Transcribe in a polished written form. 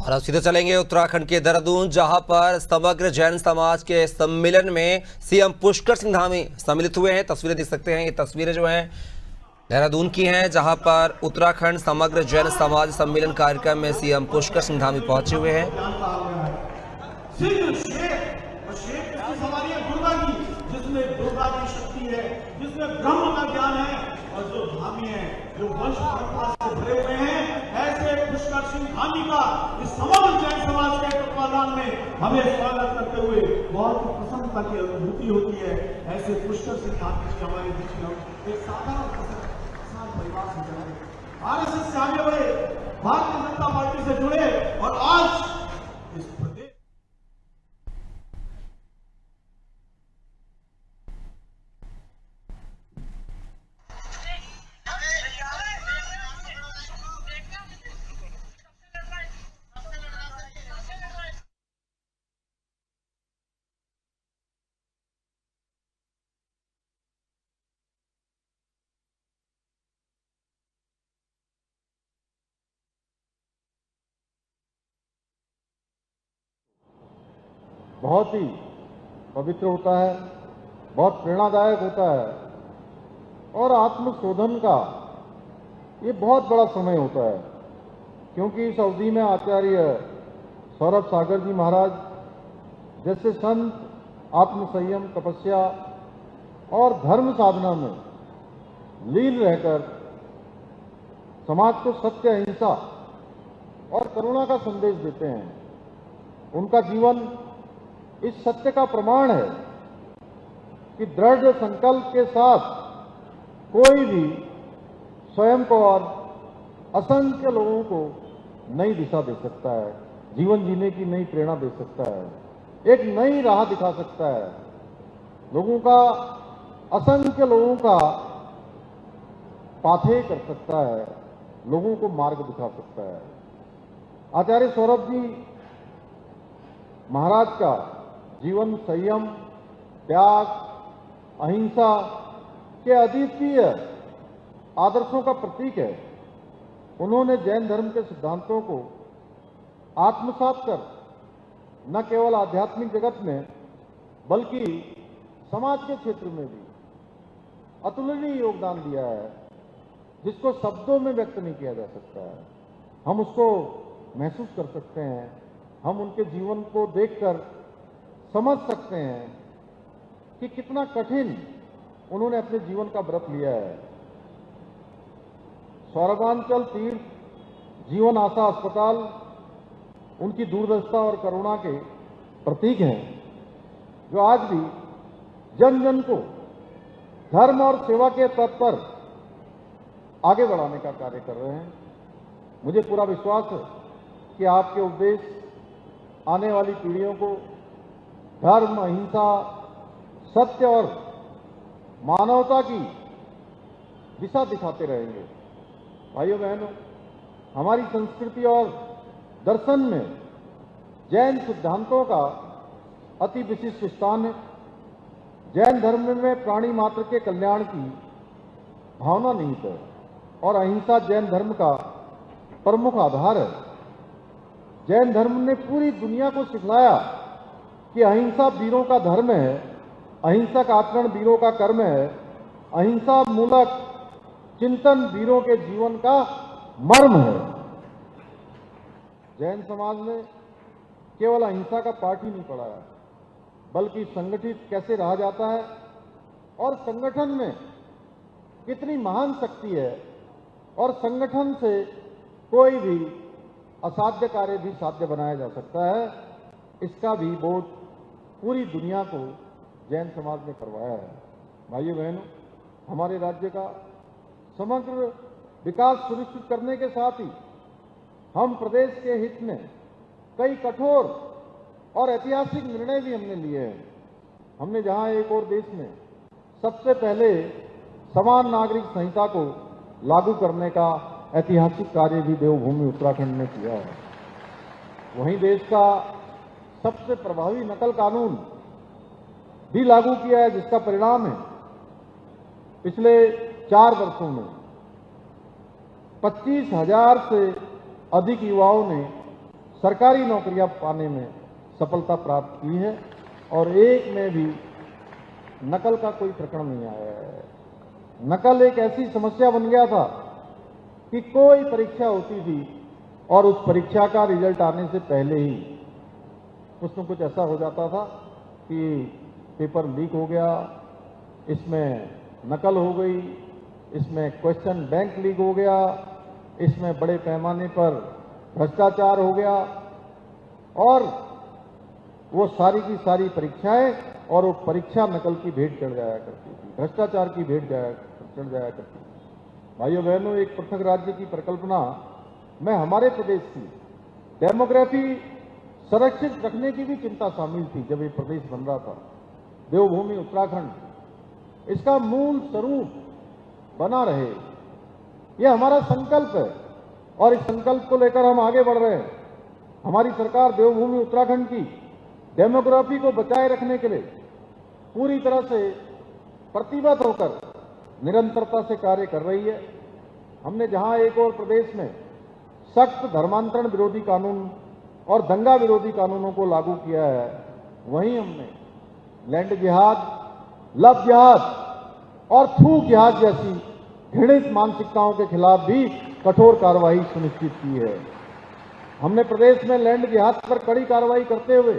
और अब सीधे चलेंगे उत्तराखंड के देहरादून, जहां पर समग्र जैन समाज के सम्मेलन में सीएम पुष्कर सिंह धामी सम्मिलित हुए हैं। तस्वीरें देख सकते हैं, ये तस्वीरें जो हैं देहरादून की हैं, जहां पर उत्तराखंड समग्र जैन समाज सम्मेलन कार्यक्रम में सीएम पुष्कर सिंह धामी पहुंचे हुए हैं। जिसमें दुर्गा की शक्ति है, जिसमें ब्रह्म का ज्ञान है, और जो धामी है, जो वंश परंपरा से भरे हुए हैं, ऐसे पुष्कर सिंह धामी का इस समग्र जैन समाज के तत्वाधान में हमें स्वागत करते हुए बहुत ही प्रसन्नता की अनुभूति होती है। ऐसे पुष्कर सिंह धामी जी हमारे बीच में एक साधारण किसान परिवार से जुड़े, आरएसएस से आगे बढ़े, भारतीय जनता पार्टी से जुड़े, और आज इस प्रदेश बहुत ही पवित्र होता है, बहुत प्रेरणादायक होता है और आत्मशोधन का ये बहुत बड़ा समय होता है, क्योंकि इस अवधि में आचार्य सौरभ सागर जी महाराज जैसे संत आत्मसंयम, तपस्या और धर्म साधना में लीन रहकर समाज को सत्य, अहिंसा और करुणा का संदेश देते हैं। उनका जीवन इस सत्य का प्रमाण है कि दृढ़ संकल्प के साथ कोई भी स्वयं को और असंख्य लोगों को नई दिशा दे सकता है, जीवन जीने की नई प्रेरणा दे सकता है, एक नई राह दिखा सकता है, लोगों का, असंख्य लोगों का पाथेय कर सकता है, लोगों को मार्ग दिखा सकता है। आचार्य सौरभ जी महाराज का जीवन संयम, त्याग, अहिंसा के अद्वितीय आदर्शों का प्रतीक है। उन्होंने जैन धर्म के सिद्धांतों को आत्मसात कर न केवल आध्यात्मिक जगत में बल्कि समाज के क्षेत्र में भी अतुलनीय योगदान दिया है, जिसको शब्दों में व्यक्त नहीं किया जा सकता है। हम उसको महसूस कर सकते हैं, हम उनके जीवन को देखकर समझ सकते हैं कि कितना कठिन उन्होंने अपने जीवन का व्रत लिया है। सौरभांचल तीर्थ जीवन आशा अस्पताल उनकी दूरदर्शिता और करुणा के प्रतीक हैं, जो आज भी जन जन को धर्म और सेवा के तत्पर पर आगे बढ़ाने का कार्य कर रहे हैं। मुझे पूरा विश्वास है कि आपके उपदेश आने वाली पीढ़ियों को धर्म, अहिंसा, सत्य और मानवता की दिशा दिखाते रहेंगे। भाइयों बहनों, हमारी संस्कृति और दर्शन में जैन सिद्धांतों का अति विशिष्ट स्थान है। जैन धर्म में प्राणी मात्र के कल्याण की भावना निहित है और अहिंसा जैन धर्म का प्रमुख आधार है। जैन धर्म ने पूरी दुनिया को सिखलाया कि अहिंसा वीरों का धर्म है, अहिंसक आचरण वीरों का कर्म है, अहिंसा मूलक चिंतन वीरों के जीवन का मर्म है। जैन समाज ने केवल अहिंसा का पाठ ही नहीं पढ़ाया, बल्कि संगठित कैसे रहा जाता है और संगठन में कितनी महान शक्ति है और संगठन से कोई भी असाध्य कार्य भी साध्य बनाया जा सकता है, इसका भी बोध पूरी दुनिया को जैन समाज ने करवाया है। भाइयों बहनों, हमारे राज्य का समग्र विकास सुनिश्चित करने के साथ ही हम प्रदेश के हित में कई कठोर और ऐतिहासिक निर्णय भी हमने लिए हैं। हमने जहां एक और देश में सबसे पहले समान नागरिक संहिता को लागू करने का ऐतिहासिक कार्य भी देवभूमि उत्तराखंड ने किया है, वहीं देश का सबसे प्रभावी नकल कानून भी लागू किया है, जिसका परिणाम है पिछले 4 वर्षों में 25,000 से अधिक युवाओं ने सरकारी नौकरियां पाने में सफलता प्राप्त की है और एक में भी नकल का कोई प्रकरण नहीं आया है। नकल एक ऐसी समस्या बन गया था कि कोई परीक्षा होती थी और उस परीक्षा का रिजल्ट आने से पहले ही कुछ न कुछ ऐसा हो जाता था कि पेपर लीक हो गया, इसमें नकल हो गई, इसमें क्वेश्चन बैंक लीक हो गया, इसमें बड़े पैमाने पर भ्रष्टाचार हो गया और वो सारी की सारी परीक्षाएं और वो परीक्षा नकल की भेंट चढ़ जाया करती थी, भ्रष्टाचार की भेंट चढ़ जाया करती थी। भाइयों बहनों, एक पृथक राज्य की परिकल्पना में हमारे प्रदेश की डेमोग्राफी संरक्षित रखने की भी चिंता शामिल थी जब ये प्रदेश बन रहा था। देवभूमि उत्तराखंड इसका मूल स्वरूप बना रहे, यह हमारा संकल्प है और इस संकल्प को लेकर हम आगे बढ़ रहे हैं। हमारी सरकार देवभूमि उत्तराखंड की डेमोग्राफी को बचाए रखने के लिए पूरी तरह से प्रतिबद्ध होकर निरंतरता से कार्य कर रही है। हमने जहां एक और प्रदेश में सख्त धर्मांतरण विरोधी कानून और दंगा विरोधी कानूनों को लागू किया है, वहीं हमने लैंड जिहाद, लव जिहाद और थूक जिहाद जैसी घृणित मानसिकताओं के खिलाफ भी कठोर कार्रवाई सुनिश्चित की है। हमने प्रदेश में लैंड जिहाद पर कड़ी कार्रवाई करते हुए